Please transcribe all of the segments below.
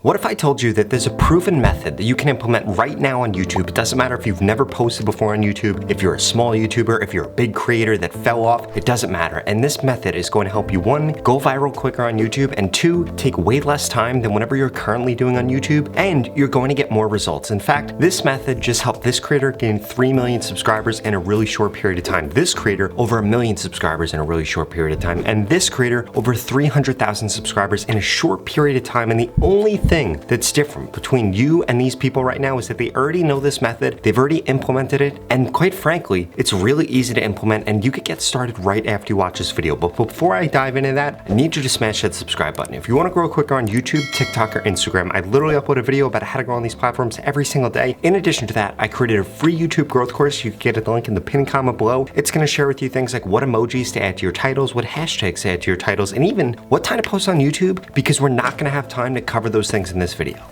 What if I told you that there's a proven method that you can implement right now on YouTube? It doesn't matter if you've never posted before on YouTube, if you're a small YouTuber, if you're a big creator that fell off, it doesn't matter. And this method is going to help you, one, go viral quicker on YouTube, and two, take way less time than whatever you're currently doing on YouTube, and you're going to get more results. In fact, this method just helped this creator gain 3 million subscribers in a really short period of time. This creator over 1 million subscribers in a really short period of time, and this creator over 300,000 subscribers in a short period of time. And the only thing that's different between you and these people right now is that they already know this method, they've already implemented it, and quite frankly, it's really easy to implement and you could get started right after you watch this video. But before I dive into that, I need you to smash that subscribe button. If you want to grow quicker on YouTube, TikTok, or Instagram, I literally upload a video about how to grow on these platforms every single day. In addition to that, I created a free YouTube growth course. You can get the link in the pinned comment below. It's going to share with you things like what emojis to add to your titles, what hashtags to add to your titles, and even what time to post on YouTube, because we're not going to have time to cover those things in this video.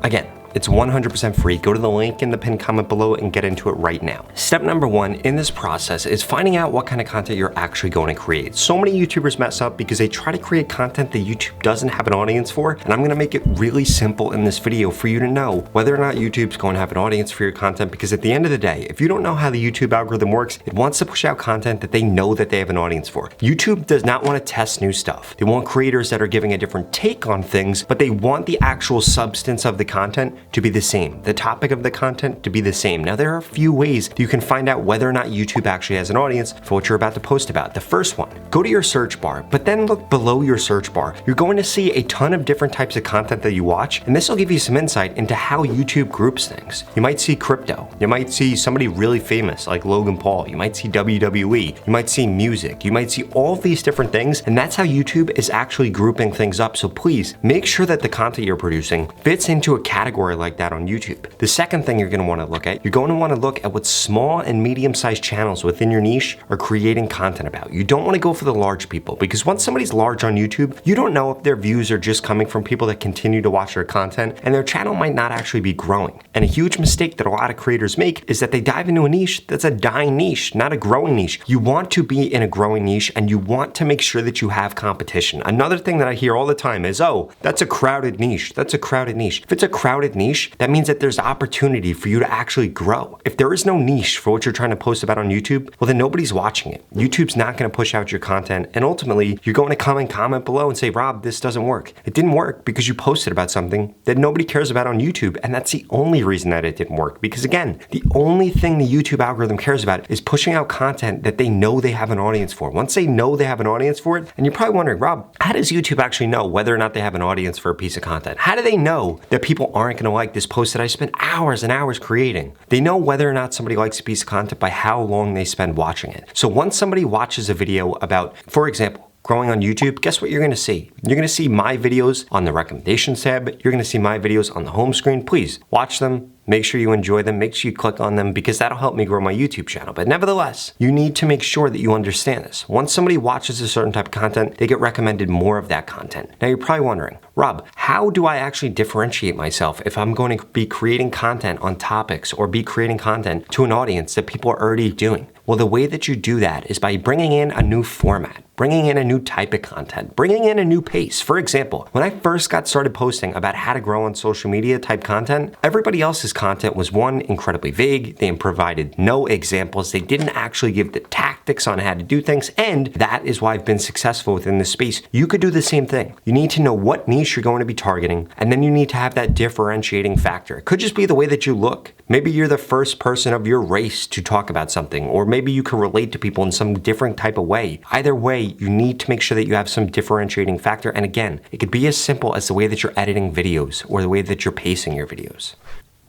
Again, it's 100% free. Go to the link in the pinned comment below and get into it right now. Step number one in this process is finding out what kind of content you're actually going to create. So many YouTubers mess up because they try to create content that YouTube doesn't have an audience for, and I'm gonna make it really simple in this video for you to know whether or not YouTube's going to have an audience for your content, because at the end of the day, if you don't know how the YouTube algorithm works, it wants to push out content that they know that they have an audience for. YouTube does not want to test new stuff. They want creators that are giving a different take on things, but they want the actual substance of the content to be the same, the topic of the content to be the same. Now, there are a few ways that you can find out whether or not YouTube actually has an audience for what you're about to post about. The first one, go to your search bar, but then look below your search bar. You're going to see a ton of different types of content that you watch, and this will give you some insight into how YouTube groups things. You might see crypto, you might see somebody really famous like Logan Paul, you might see WWE, you might see music, you might see all of these different things, and that's how YouTube is actually grouping things up. So please make sure that the content you're producing fits into a category like that on YouTube. The second thing you're going to want to look at, you're going to want to look at what small and medium-sized channels within your niche are creating content about. You don't want to go for the large people, because once somebody's large on YouTube, you don't know if their views are just coming from people that continue to watch their content, and their channel might not actually be growing. And a huge mistake that a lot of creators make is that they dive into a niche that's a dying niche, not a growing niche. You want to be in a growing niche, and you want to make sure that you have competition. Another thing that I hear all the time is, oh, that's a crowded niche. That's a crowded niche. If it's a crowded niche, that means that there's opportunity for you to actually grow. If there is no niche for what you're trying to post about on YouTube, well, then nobody's watching it. YouTube's not going to push out your content, and ultimately, you're going to come and comment below and say, Rob, this doesn't work. It didn't work because you posted about something that nobody cares about on YouTube, and that's the only reason that it didn't work. Because again, the only thing the YouTube algorithm cares about is pushing out content that they know they have an audience for. Once they know they have an audience for it, and you're probably wondering, Rob, how does YouTube actually know whether or not they have an audience for a piece of content? How do they know that people aren't going to like this post that I spent hours and hours creating? They know whether or not somebody likes a piece of content by how long they spend watching it. So once somebody watches a video about, for example, growing on YouTube, guess what you're gonna see? You're gonna see my videos on the recommendations tab. You're gonna see my videos on the home screen. Please watch them. Make sure you enjoy them. Make sure you click on them, because that'll help me grow my YouTube channel. But nevertheless, you need to make sure that you understand this. Once somebody watches a certain type of content, they get recommended more of that content. Now you're probably wondering, Rob, how do I actually differentiate myself if I'm going to be creating content on topics or be creating content to an audience that people are already doing? Well, the way that you do that is by bringing in a new format, bringing in a new type of content, bringing in a new pace. For example, when I first got started posting about how to grow on social media type content, everybody else's content was, one, incredibly vague. They provided no examples. They didn't actually give the tactics on how to do things, and that is why I've been successful within this space. You could do the same thing. You need to know what niche you're going to be targeting, and then you need to have that differentiating factor. It could just be the way that you look. Maybe you're the first person of your race to talk about something, or maybe you can relate to people in some different type of way. Either way, you need to make sure that you have some differentiating factor. And again, it could be as simple as the way that you're editing videos or the way that you're pacing your videos.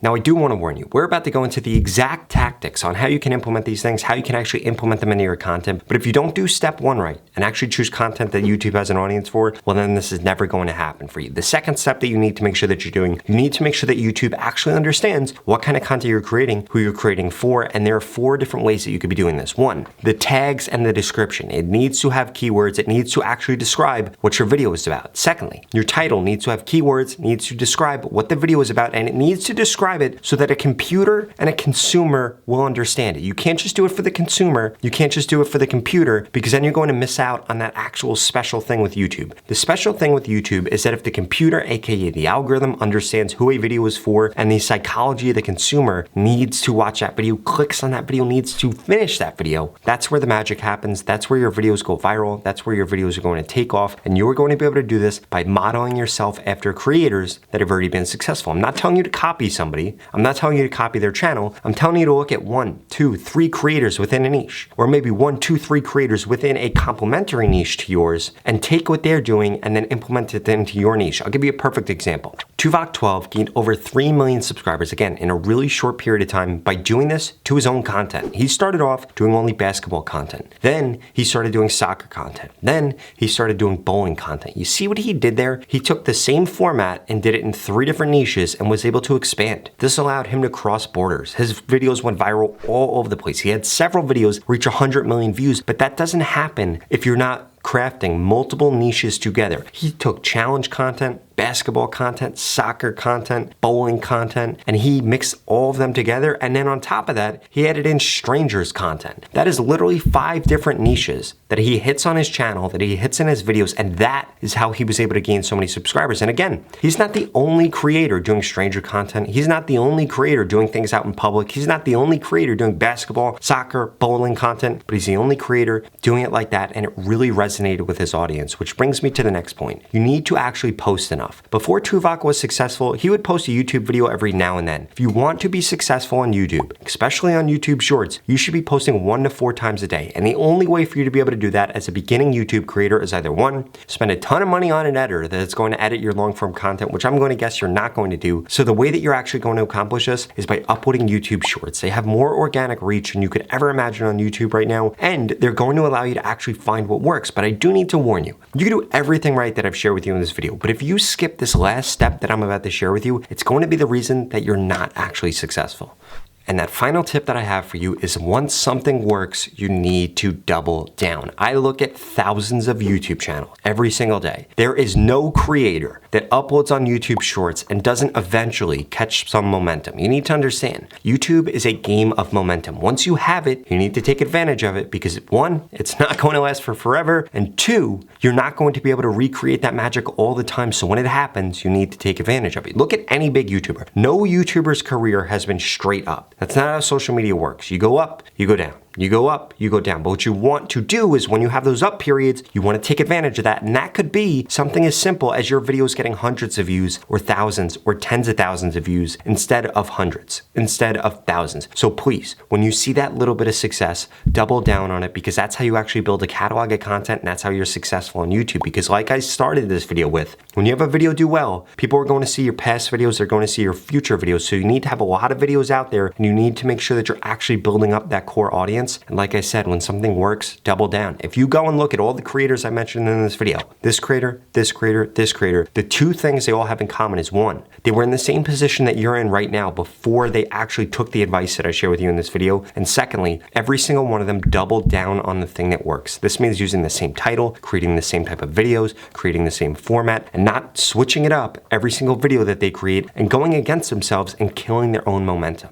Now, I do want to warn you, we're about to go into the exact tactics on how you can implement these things, how you can actually implement them into your content. But if you don't do step one right and actually choose content that YouTube has an audience for, well, then this is never going to happen for you. The second step that you need to make sure that you're doing, you need to make sure that YouTube actually understands what kind of content you're creating, who you're creating for, and there are 4 different ways that you could be doing this. 1, the tags and the description. It needs to have keywords. It needs to actually describe what your video is about. Secondly, your title needs to have keywords, needs to describe what the video is about, and it needs to describe describe it so that a computer and a consumer will understand it. You can't just do it for the consumer. You can't just do it for the computer, because then you're going to miss out on that actual special thing with YouTube. The special thing with YouTube is that if the computer, aka the algorithm, understands who a video is for and the psychology of the consumer needs to watch that video, clicks on that video, needs to finish that video, that's where the magic happens. That's where your videos go viral. That's where your videos are going to take off. And you're going to be able to do this by modeling yourself after creators that have already been successful. I'm not telling you to copy somebody. I'm not telling you to copy their channel. I'm telling you to look at 1, 2, 3 creators within a niche, or maybe 1, 2, 3 creators within a complementary niche to yours, and take what they're doing and then implement it into your niche. I'll give you a perfect example. Tuvok12 gained over 3 million subscribers, again, in a really short period of time by doing this to his own content. He started off doing only basketball content. Then he started doing soccer content. Then he started doing bowling content. You see what he did there? He took the same format and did it in 3 different niches and was able to expand. This allowed him to cross borders. His videos went viral all over the place. He had several videos reach 100 million views, but that doesn't happen if you're not crafting multiple niches together. He took challenge content, basketball content, soccer content, bowling content, and he mixed all of them together. And then on top of that, he added in strangers content. That is literally 5 different niches that he hits on his channel, that he hits in his videos, and that is how he was able to gain so many subscribers. And again, he's not the only creator doing stranger content. He's not the only creator doing things out in public. He's not the only creator doing basketball, soccer, bowling content, but he's the only creator doing it like that, and it really resonated with his audience, which brings me to the next point. You need to actually post enough. Before Tuvok was successful, he would post a YouTube video every now and then. If you want to be successful on YouTube, especially on YouTube Shorts, you should be posting 1 to 4 times a day. And the only way for you to be able to do that as a beginning YouTube creator is either 1, spend a ton of money on an editor that's going to edit your long form content, which I'm going to guess you're not going to do. So the way that you're actually going to accomplish this is by uploading YouTube Shorts. They have more organic reach than you could ever imagine on YouTube right now, and they're going to allow you to actually find what works. But I do need to warn you, you can do everything right that I've shared with you in this video, but if you skip this last step that I'm about to share with you, it's going to be the reason that you're not actually successful. And that final tip that I have for you is, once something works, you need to double down. I look at thousands of YouTube channels every single day. There is no creator that uploads on YouTube Shorts and doesn't eventually catch some momentum. You need to understand, YouTube is a game of momentum. Once you have it, you need to take advantage of it, because 1, it's not going to last for forever, and 2, you're not going to be able to recreate that magic all the time. So when it happens, you need to take advantage of it. Look at any big YouTuber. No YouTuber's career has been straight up. That's not how social media works. You go up, you go down. You go up, you go down. But what you want to do is, when you have those up periods, you want to take advantage of that. And that could be something as simple as your videos getting hundreds of views, or thousands, or tens of thousands of views, instead of hundreds, instead of thousands. So please, when you see that little bit of success, double down on it, because that's how you actually build a catalog of content, and that's how you're successful on YouTube. Because like I started this video with, when you have a video do well, people are going to see your past videos, they're going to see your future videos. So you need to have a lot of videos out there, and you need to make sure that you're actually building up that core audience. And like I said, when something works, double down. If you go and look at all the creators I mentioned in this video, this creator, this creator, this creator, the 2 things they all have in common is, 1, they were in the same position that you're in right now before they actually took the advice that I share with you in this video. And secondly, every single one of them doubled down on the thing that works. This means using the same title, creating the same type of videos, creating the same format, and not switching it up every single video that they create and going against themselves and killing their own momentum.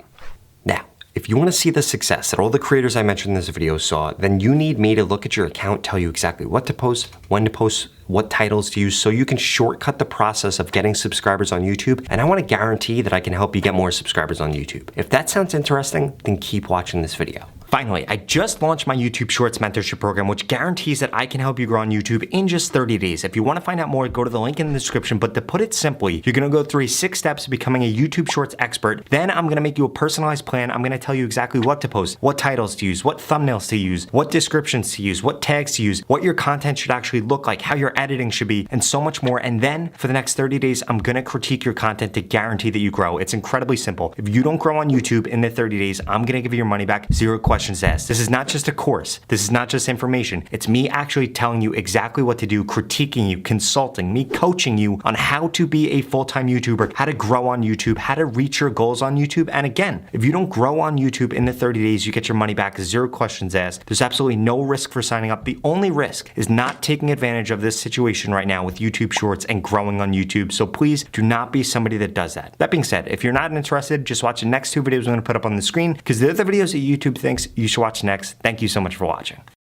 Now, if you want to see the success that all the creators I mentioned in this video saw, then you need me to look at your account, tell you exactly what to post, when to post, what titles to use, so you can shortcut the process of getting subscribers on YouTube. And I want to guarantee that I can help you get more subscribers on YouTube. If that sounds interesting, then keep watching this video. Finally, I just launched my YouTube Shorts mentorship program, which guarantees that I can help you grow on YouTube in just 30 days. If you want to find out more, go to the link in the description. But to put it simply, you're going to go through 6 steps to becoming a YouTube Shorts expert. Then I'm going to make you a personalized plan. I'm going to tell you exactly what to post, what titles to use, what thumbnails to use, what descriptions to use, what tags to use, what your content should actually look like, how your editing should be, and so much more. And then for the next 30 days, I'm going to critique your content to guarantee that you grow. It's incredibly simple. If you don't grow on YouTube in the 30 days, I'm going to give you your money back, 0 questions questions asked. This is not just a course. This is not just information. It's me actually telling you exactly what to do, critiquing you, consulting, me coaching you on how to be a full-time YouTuber, how to grow on YouTube, how to reach your goals on YouTube. And again, if you don't grow on YouTube in the 30 days, you get your money back, 0 questions asked. There's absolutely no risk for signing up. The only risk is not taking advantage of this situation right now with YouTube Shorts and growing on YouTube. So please do not be somebody that does that. That being said, if you're not interested, just watch the next 2 videos I'm gonna put up on the screen because they're the videos that YouTube thinks you should watch next. Thank you so much for watching.